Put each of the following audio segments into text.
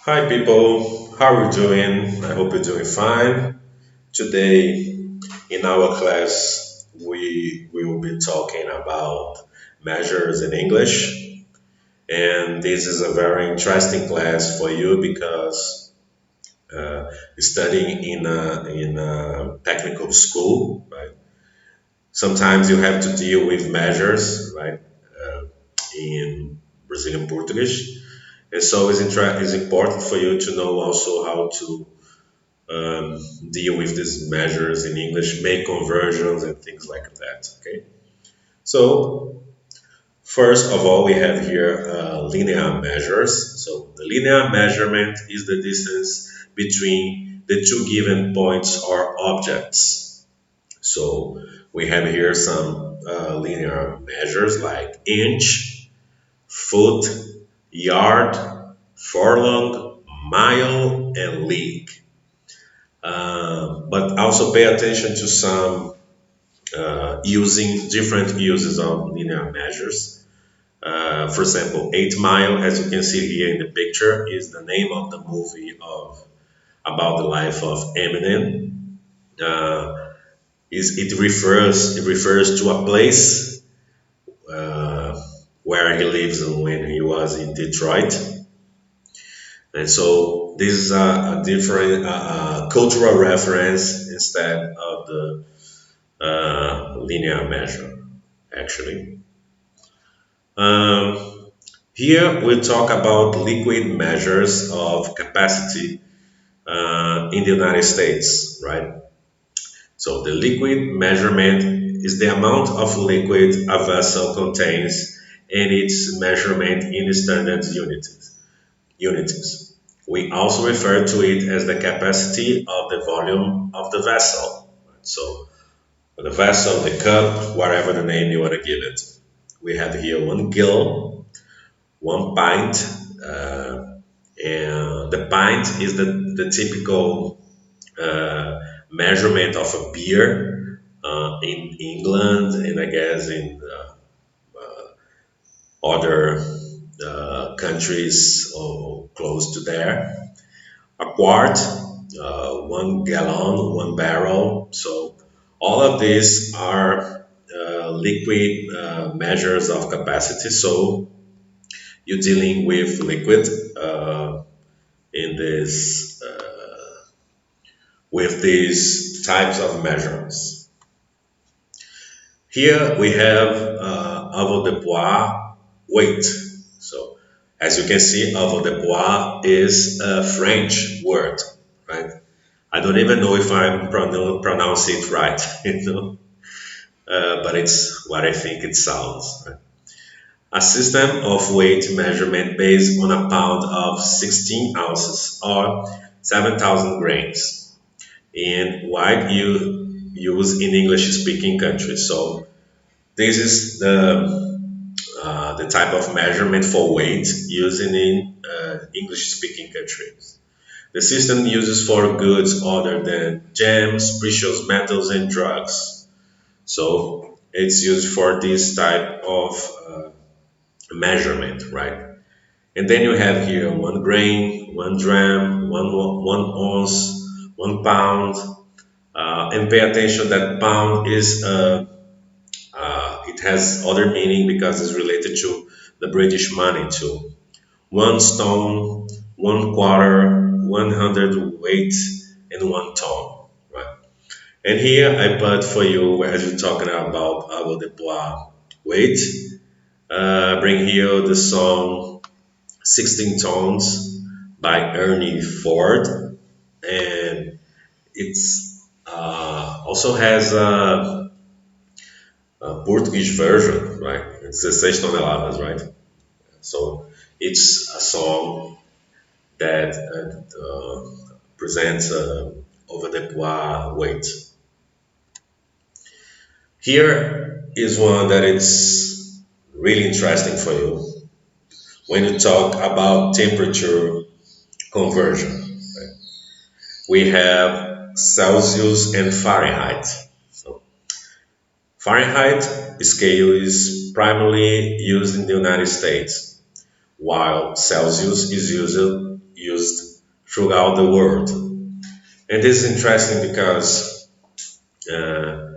Hi people, how are you doing? I hope you're doing fine. Today in our class we will be talking about measures in English, and this is a very interesting class for you because uh, studying in a technical school, right? Sometimes you have to deal with measures, right? In Brazilian Portuguese, and so it's important for you to know also how to deal with these measures in English, make conversions and things like that. Okay. So first of all, we have here linear measures. So the linear measurement is the distance between the two given points or objects. So we have here some linear measures like inch, foot, yard, furlong, mile, and league. But also pay attention to some using different uses of linear measures. For example, 8 Mile, as you can see here in the picture, is the name of the movie of about the life of Eminem. It refers to a place where he lives when he was in Detroit, and so this is a different cultural reference instead of the linear measure, actually. Um, Here we talk about liquid measures of capacity in the United States, right? So the liquid measurement is the amount of liquid a vessel contains and its measurement in standard units. We also refer to it as the capacity of the volume of the vessel. So the vessel, the cup, whatever the name you want to give it. We have here 1 gill, 1 pint, and the pint is the typical measurement of a beer in England, and I guess in other countries or close to there. A quart, 1 gallon, 1 barrel. So all of these are liquid measures of capacity. So you're dealing with liquid in this with these types of measurements. Here we have avoirdupois weight. So as you can see, avoirdupois is a French word, right? I don't even know if I'm pronouncing it right, but it's what I think it sounds. Right? A system of weight measurement based on a pound of 16 ounces or 7,000 grains in wide use in English-speaking countries. So this is the type of measurement for weight used in English-speaking countries. The system uses for goods other than gems, precious metals, and drugs. So it's used for this type of measurement, right? And then you have here 1 grain, 1 dram, one ounce, 1 pound, and pay attention that pound is it has other meaning because it's related to the British money too. 1 stone, 1 quarter, 100 weight, and 1 ton. Right. And here I put for you as we're talking about our deploy weight. Bring here the song 16 Tones by Ernie Ford, and it's also has a Portuguese version, right? It's 16 toneladas, right? So it's a song that presents over the poids weight. Here is one that is really interesting for you when you talk about temperature conversion. Right? We have Celsius and Fahrenheit. So Fahrenheit scale is primarily used in the United States, while Celsius is used used throughout the world. And this is interesting because uh,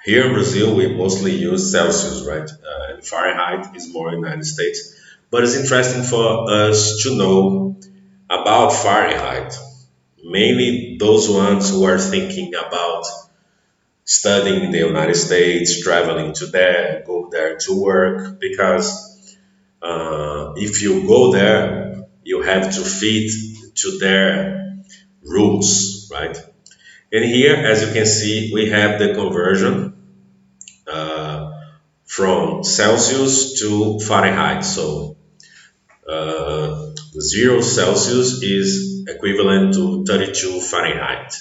here in Brazil we mostly use Celsius, right? And Fahrenheit is more United States. But it's interesting for us to know about Fahrenheit, mainly those ones who are thinking about studying in the United States, traveling to there, go there to work, because if you go there, you have to fit to their rules, right? And here, as you can see, we have the conversion uh, from Celsius to Fahrenheit. So 0 Celsius is equivalent to 32 Fahrenheit.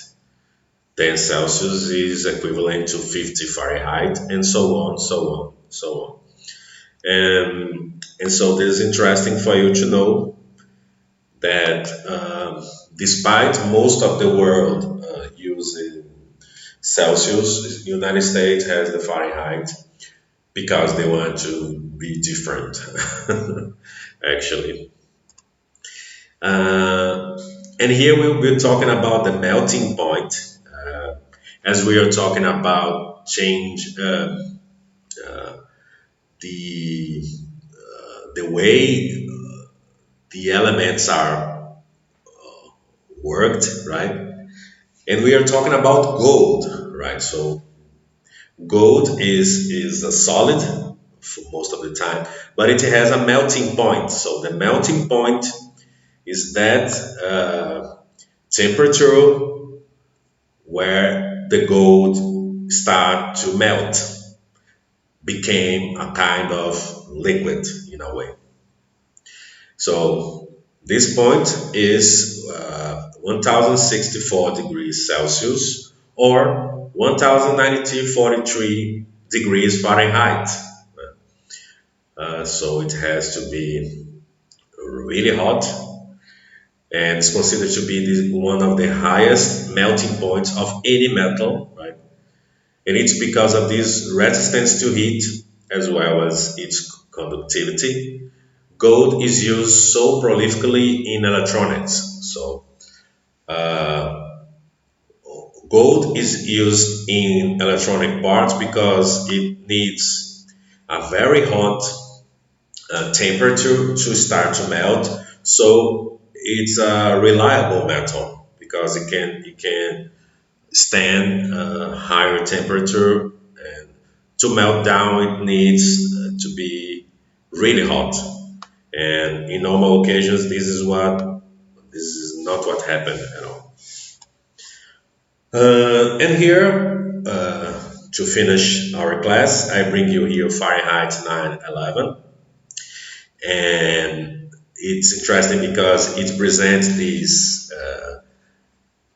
10 Celsius is equivalent to 50 Fahrenheit, and so on, so on, so on. And so this is interesting for you to know that despite most of the world using Celsius, the United States has the Fahrenheit because they want to be different, actually. Uh, and here we'll be talking about the melting point, as we are talking about change the the way the elements are worked, right? And we are talking about gold, right? So gold is a solid for most of the time, but it has a melting point. So the melting point is that temperature where the gold start to melt, became a kind of liquid in a way. So this point is 1064 degrees Celsius or 1943 degrees Fahrenheit. So it has to be really hot, and it's considered to be one of the highest melting points of any metal, right? And it's because of this resistance to heat as well as its conductivity. Gold is used so prolifically in electronics. So gold is used in electronic parts because it needs a very hot temperature to start to melt. So it's a reliable metal because it can stand higher temperature, and to melt down it needs to be really hot. And in normal occasions, this is not what happened at all. And here, to finish our class, I bring you here Fahrenheit 911, and it's interesting because it presents this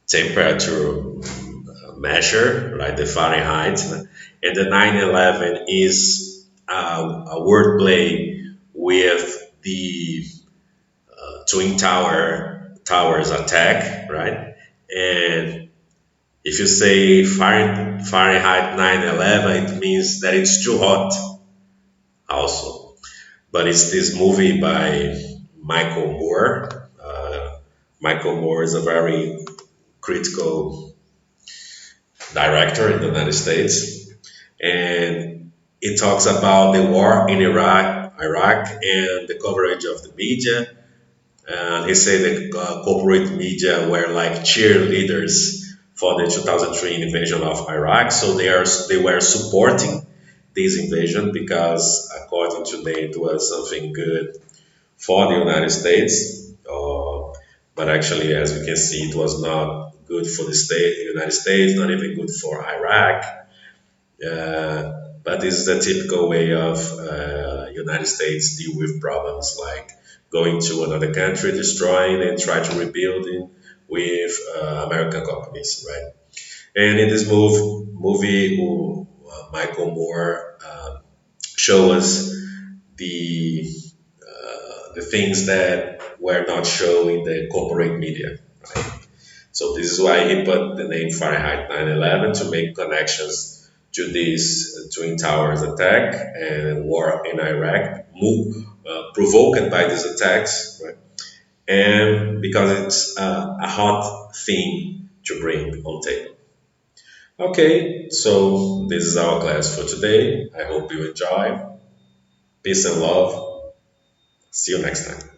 temperature measure, right? The Fahrenheit, and the 911 is a wordplay with the Twin Towers attack, right? And if you say Fahrenheit 911, it means that it's too hot, also. But it's this movie by Michael Moore. Michael Moore is a very critical director in the United States, and it talks about the war in Iraq, and the coverage of the media. He said the corporate media were like cheerleaders for the 2003 invasion of Iraq, so they were supporting this invasion because, according to them, it was something good for the United States. But actually, as we can see, it was not good for the United States, not even good for Iraq. But this is the typical way of United States deal with problems, like going to another country, destroying, and try to rebuild it with American companies, right? And in this movie, Michael Moore show us the the things that were not shown in the corporate media, right? So this is why he put the name Fahrenheit 9/11 to make connections to this Twin Towers attack and war in Iraq, provoked by these attacks, right? and because it's a hot thing to bring on table. Okay, so this is our class for today. I hope you enjoy. Peace and love. See you next time.